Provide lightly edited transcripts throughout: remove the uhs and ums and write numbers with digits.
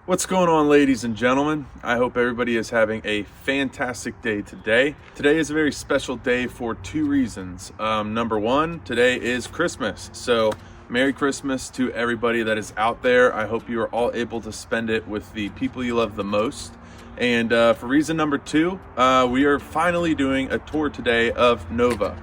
What's going on, ladies and gentlemen? I hope everybody is having a fantastic day today. Today is a very special day for two reasons. Number one, today is Christmas. So Merry Christmas to everybody that is out there. I hope you are all able to spend it with the people you love the most. And for reason number two, we are finally doing a tour today of Nova.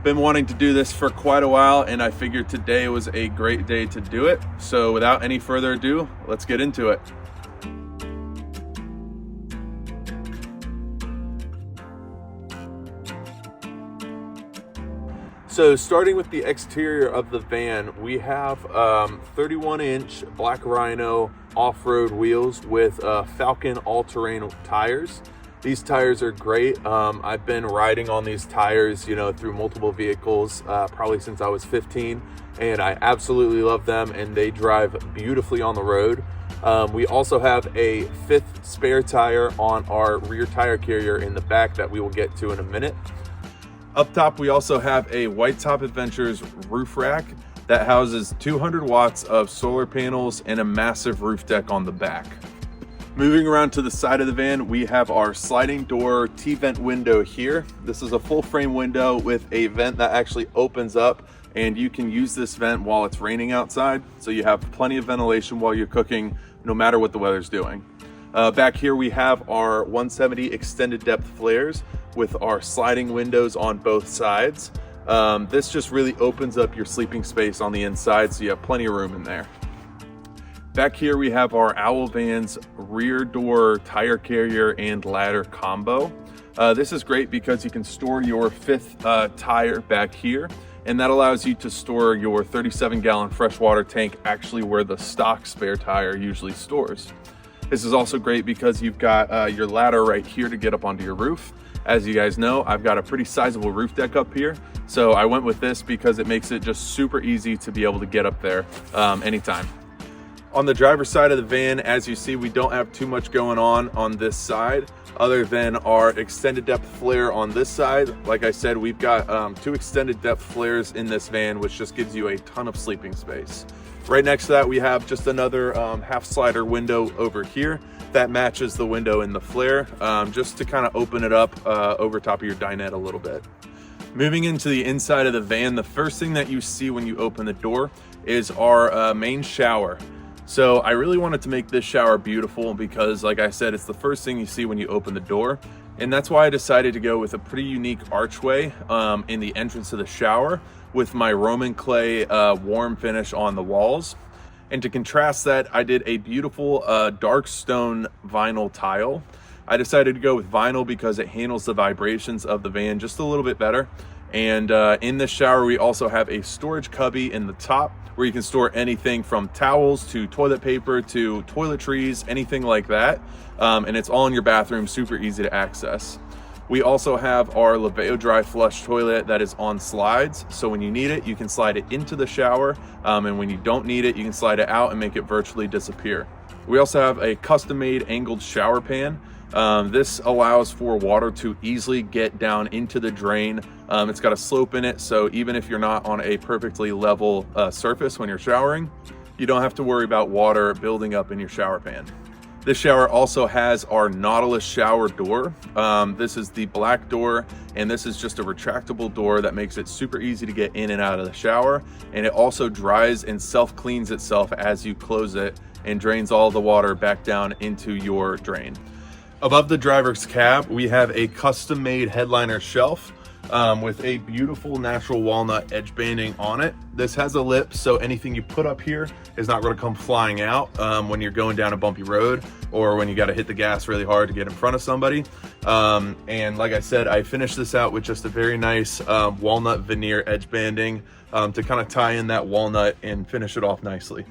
Been wanting to do this for quite a while, and I figured today was a great day to do it. So without any further ado, let's get into it. So starting with the exterior of the van, we have 31-inch Black Rhino off-road wheels with Falcon all-terrain tires. These tires are great. I've been riding on these tires, through multiple vehicles, probably since I was 15, and I absolutely love them, and they drive beautifully on the road. We also have a fifth spare tire on our rear tire carrier in the back that we will get to in a minute. Up top, we also have a White Top Adventures roof rack that houses 200 watts of solar panels and a massive roof deck on the back. Moving around to the side of the van, we have our sliding door T-vent window here. This is a full frame window with a vent that actually opens up, and you can use this vent while it's raining outside. So you have plenty of ventilation while you're cooking, no matter what the weather's doing. Back here, we have our 170 extended depth flares with our sliding windows on both sides. This just really opens up your sleeping space on the inside, so you have plenty of room in there. Back here we have our Owl Van's rear door tire carrier and ladder combo. This is great because you can store your fifth tire back here, and that allows you to store your 37-gallon freshwater tank actually where the stock spare tire usually stores. This is also great because you've got your ladder right here to get up onto your roof. As you guys know, I've got a pretty sizable roof deck up here, so I went with this because it makes it just super easy to be able to get up there anytime. On the driver's side of the van, as you see, we don't have too much going on this side other than our extended depth flare on this side. Like I said, we've got two extended depth flares in this van, which just gives you a ton of sleeping space. Right next to that, we have just another half slider window over here that matches the window in the flare, just to kind of open it up over top of your dinette a little bit. Moving into the inside of the van, the first thing that you see when you open the door is our main shower. So I really wanted to make this shower beautiful because, like I said, it's the first thing you see when you open the door. And that's why I decided to go with a pretty unique archway in the entrance of the shower with my Roman clay warm finish on the walls. And to contrast that, I did a beautiful dark stone vinyl tile. I decided to go with vinyl because it handles the vibrations of the van just a little bit better. And in the shower, we also have a storage cubby in the top where you can store anything from towels to toilet paper to toiletries, anything like that. And it's all in your bathroom, super easy to access. We also have our Laveo dry flush toilet that is on slides. So when you need it, you can slide it into the shower. And when you don't need it, you can slide it out and make it virtually disappear. We also have a custom-made angled shower pan. This allows for water to easily get down into the drain. It's got a slope in it, so even if you're not on a perfectly level surface when you're showering, you don't have to worry about water building up in your shower pan. This shower also has our Nautilus shower door. This is the black door, and this is just a retractable door that makes it super easy to get in and out of the shower. And it also dries and self-cleans itself as you close it and drains all the water back down into your drain. Above the driver's cab, we have a custom-made headliner shelf with a beautiful natural walnut edge banding on it. This has a lip, so anything you put up here is not going to come flying out when you're going down a bumpy road or when you got to hit the gas really hard to get in front of somebody. And like I said, I finished this out with just a very nice walnut veneer edge banding to kind of tie in that walnut and finish it off nicely.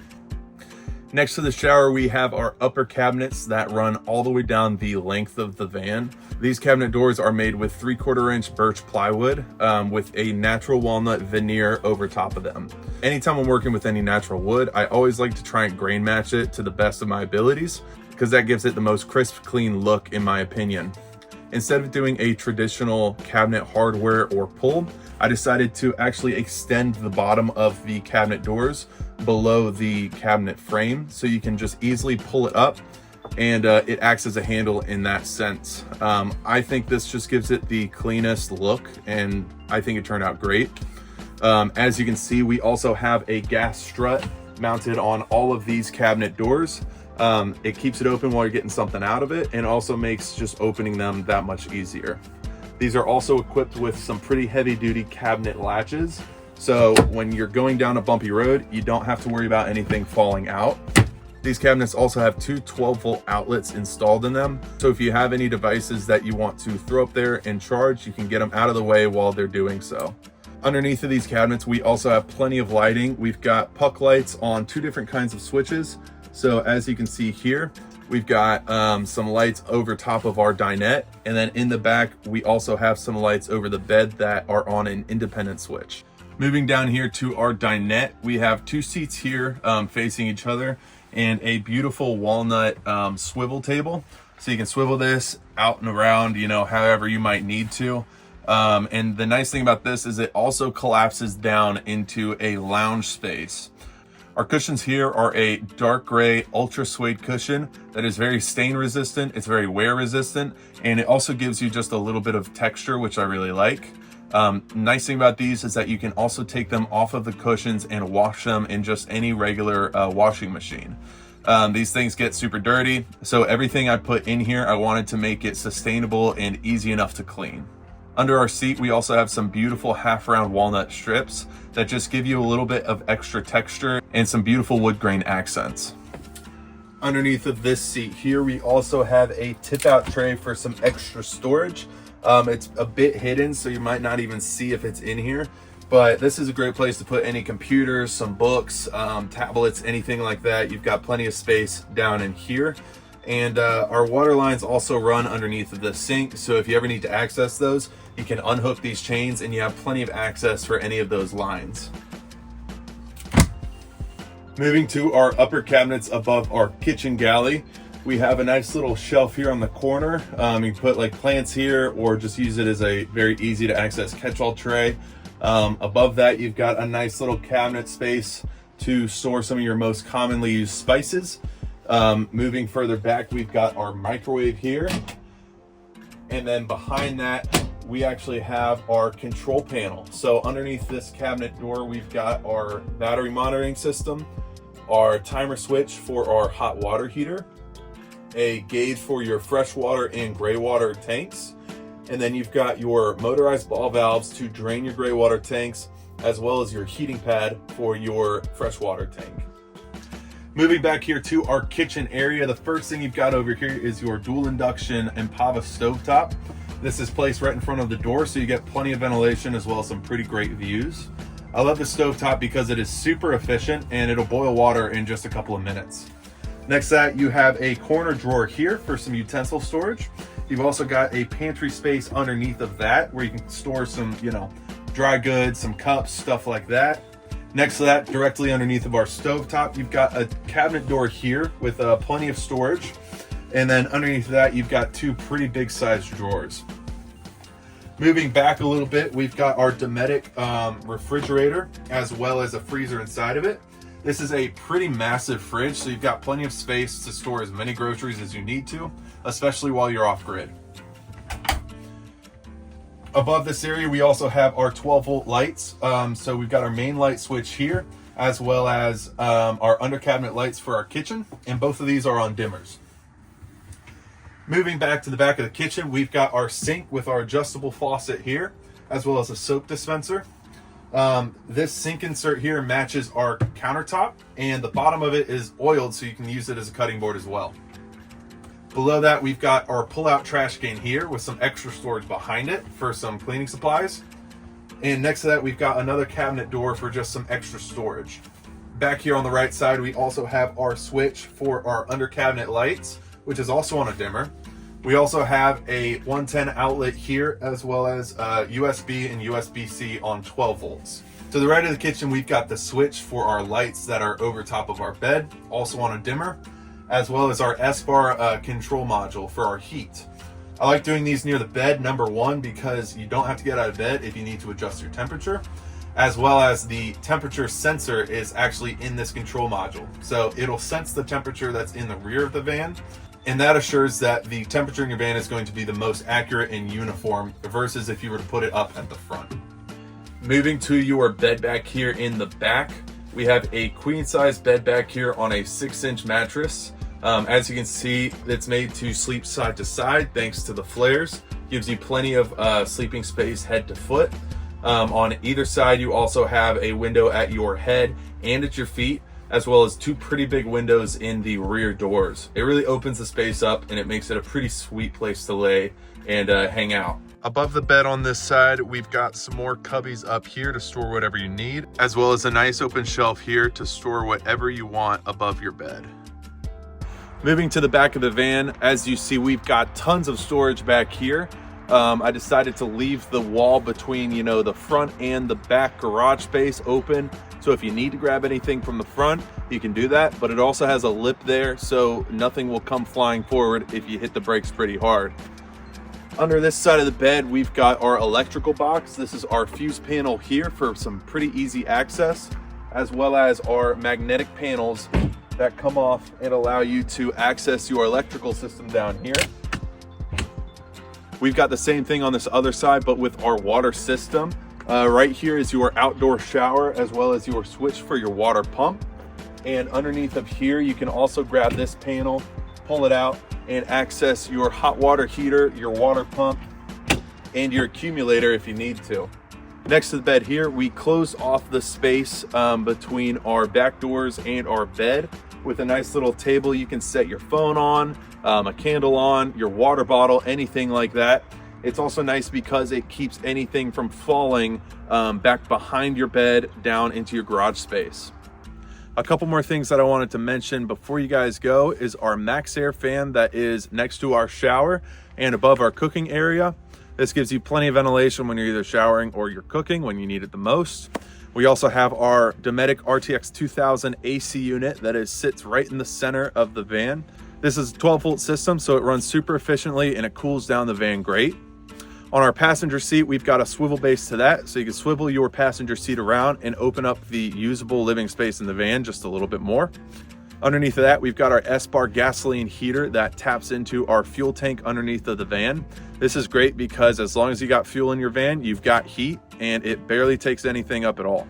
Next to the shower, we have our upper cabinets that run all the way down the length of the van. These cabinet doors are made with 3/4-inch birch plywood with a natural walnut veneer over top of them. Anytime I'm working with any natural wood, I always like to try and grain match it to the best of my abilities because that gives it the most crisp, clean look in my opinion. Instead of doing a traditional cabinet hardware or pull, I decided to actually extend the bottom of the cabinet doors below the cabinet frame, so you can just easily pull it up, and it acts as a handle in that sense. I think this just gives it the cleanest look, and I think it turned out great. As you can see, we also have a gas strut mounted on all of these cabinet doors. It keeps it open while you're getting something out of it, and also makes just opening them that much easier. These are also equipped with some pretty heavy duty cabinet latches, so when you're going down a bumpy road, you don't have to worry about anything falling out. These cabinets also have two 12-volt outlets installed in them, so if you have any devices that you want to throw up there and charge, you can get them out of the way while they're doing so. Underneath of these cabinets, we also have plenty of lighting. We've got puck lights on two different kinds of switches. So as you can see here, we've got some lights over top of our dinette, and then in the back, we also have some lights over the bed that are on an independent switch. Moving down here to our dinette, we have two seats here facing each other, and a beautiful walnut swivel table. So you can swivel this out and around, you know, however you might need to. And the nice thing about this is it also collapses down into a lounge space. Our cushions here are a dark gray ultra suede cushion that is very stain resistant, it's very wear resistant, and it also gives you just a little bit of texture, which I really like. Nice thing about these is that you can also take them off of the cushions and wash them in just any regular washing machine. These things get super dirty, so everything I put in here, I wanted to make it sustainable and easy enough to clean. Under our seat, we also have some beautiful half-round walnut strips that just give you a little bit of extra texture and some beautiful wood grain accents. Underneath of this seat here, we also have a tip-out tray for some extra storage. It's a bit hidden, so you might not even see if it's in here, but this is a great place to put any computers, some books, tablets, anything like that. You've got plenty of space down in here. And our water lines also run underneath of the sink, so if you ever need to access those, you can unhook these chains and you have plenty of access for any of those lines. Moving to our upper cabinets above our kitchen galley, we have a nice little shelf here on the corner. You can put like plants here or just use it as a very easy to access catch-all tray. Above that, you've got a nice little cabinet space to store some of your most commonly used spices. Moving further back, we've got our microwave here. And then behind that, we actually have our control panel. So underneath this cabinet door, we've got our battery monitoring system, our timer switch for our hot water heater, a gauge for your freshwater and gray water tanks, and then you've got your motorized ball valves to drain your gray water tanks, as well as your heating pad for your freshwater tank. Moving back here to our kitchen area, the first thing you've got over here is your dual induction Impava stovetop. This is placed right in front of the door, so you get plenty of ventilation as well as some pretty great views. I love the stovetop because it is super efficient and it'll boil water in just a couple of minutes. Next to that, you have a corner drawer here for some utensil storage. You've also got a pantry space underneath of that where you can store some, dry goods, some cups, stuff like that. Next to that, directly underneath of our stovetop, you've got a cabinet door here with plenty of storage. And then underneath that, you've got two pretty big sized drawers. Moving back a little bit, we've got our Dometic refrigerator as well as a freezer inside of it. This is a pretty massive fridge, so you've got plenty of space to store as many groceries as you need to, especially while you're off grid. Above this area, we also have our 12-volt lights. So we've got our main light switch here, as well as our under cabinet lights for our kitchen, and both of these are on dimmers. Moving back to the back of the kitchen, we've got our sink with our adjustable faucet here, as well as a soap dispenser. This sink insert here matches our countertop, and the bottom of it is oiled, so you can use it as a cutting board as well. Below that, we've got our pull-out trash can here with some extra storage behind it for some cleaning supplies. And next to that, we've got another cabinet door for just some extra storage. Back here on the right side, we also have our switch for our under cabinet lights, which is also on a dimmer. We also have a 110 outlet here, as well as USB and USB-C on 12 volts. To the right of the kitchen, we've got the switch for our lights that are over top of our bed, also on a dimmer, as well as our S-bar control module for our heat. I like doing these near the bed, number one, because you don't have to get out of bed if you need to adjust your temperature. as well as the temperature sensor is actually in this control module. So it'll sense the temperature that's in the rear of the van, and that assures that the temperature in your van is going to be the most accurate and uniform versus if you were to put it up at the front. Moving to your bed back here in the back, we have a queen size bed back here on a 6-inch mattress. As you can see, it's made to sleep side to side thanks to the flares. Gives you plenty of sleeping space head to foot. On either side, you also have a window at your head and at your feet, as well as 2 pretty big windows in the rear doors. It really opens the space up and it makes it a pretty sweet place to lay and hang out. Above the bed on this side, we've got some more cubbies up here to store whatever you need, as well as a nice open shelf here to store whatever you want above your bed. Moving to the back of the van, as you see, we've got tons of storage back here. I decided to leave the wall between, the front and the back garage space open. So if you need to grab anything from the front, you can do that. But it also has a lip there, so nothing will come flying forward if you hit the brakes pretty hard. Under this side of the bed, we've got our electrical box. This is our fuse panel here for some pretty easy access, as well as our magnetic panels that come off and allow you to access your electrical system down here. We've got the same thing on this other side, but with our water system. Right here is your outdoor shower, as well as your switch for your water pump. And underneath of here, you can also grab this panel, pull it out, and access your hot water heater, your water pump, and your accumulator if you need to. Next to the bed here, we close off the space between our back doors and our bed with a nice little table you can set your phone on, a candle on, your water bottle, anything like that. It's also nice because it keeps anything from falling back behind your bed down into your garage space. A couple more things that I wanted to mention before you guys go is our Max Air fan that is next to our shower and above our cooking area. This gives you plenty of ventilation when you're either showering or you're cooking when you need it the most. We also have our Dometic RTX 2000 AC unit that sits right in the center of the van. This is a 12-volt system, so it runs super efficiently and it cools down the van great. On our passenger seat, we've got a swivel base to that, so you can swivel your passenger seat around and open up the usable living space in the van just a little bit more. Underneath of that, we've got our S-Bar gasoline heater that taps into our fuel tank underneath of the van. This is great because as long as you got fuel in your van, you've got heat and it barely takes anything up at all.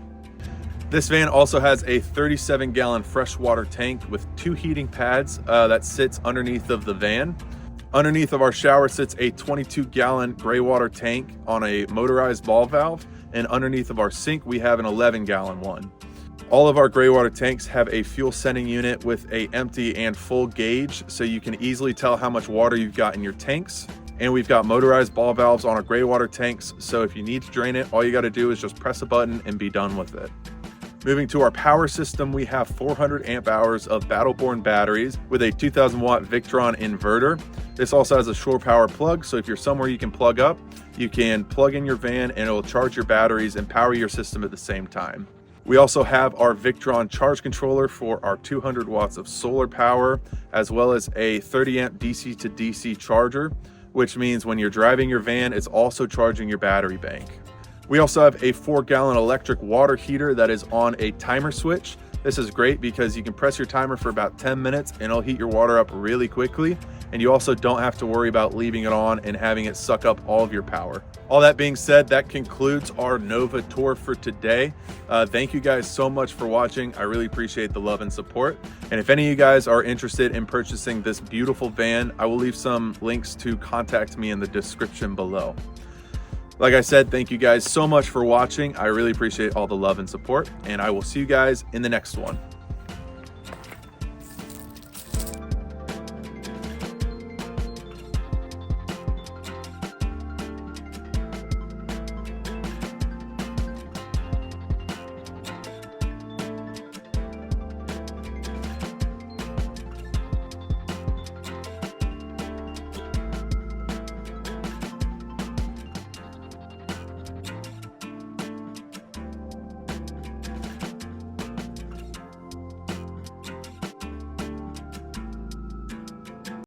This van also has a 37-gallon freshwater tank with 2 heating pads that sits underneath of the van. Underneath of our shower sits a 22-gallon gray water tank on a motorized ball valve, and underneath of our sink, we have an 11-gallon one. All of our gray water tanks have a fuel sending unit with a empty and full gauge, so you can easily tell how much water you've got in your tanks. And we've got motorized ball valves on our gray water tanks, so if you need to drain it, all you got to do is just press a button and be done with it. Moving to our power system, we have 400 amp hours of Battle-Born batteries with a 2000 watt Victron inverter. This also has a shore power plug, so if you're somewhere you can plug up, you can plug in your van and it will charge your batteries and power your system at the same time. We also have our Victron charge controller for our 200 watts of solar power, as well as a 30 amp DC to DC charger, which means when you're driving your van, it's also charging your battery bank. We also have a 4-gallon electric water heater that is on a timer switch. This is great because you can press your timer for about 10 minutes and it'll heat your water up really quickly. And you also don't have to worry about leaving it on and having it suck up all of your power. All that being said, that concludes our Nova tour for today. Thank you guys so much for watching. I really appreciate the love and support. And if any of you guys are interested in purchasing this beautiful van, I will leave some links to contact me in the description below. Like I said, thank you guys so much for watching. I really appreciate all the love and support, and I will see you guys in the next one.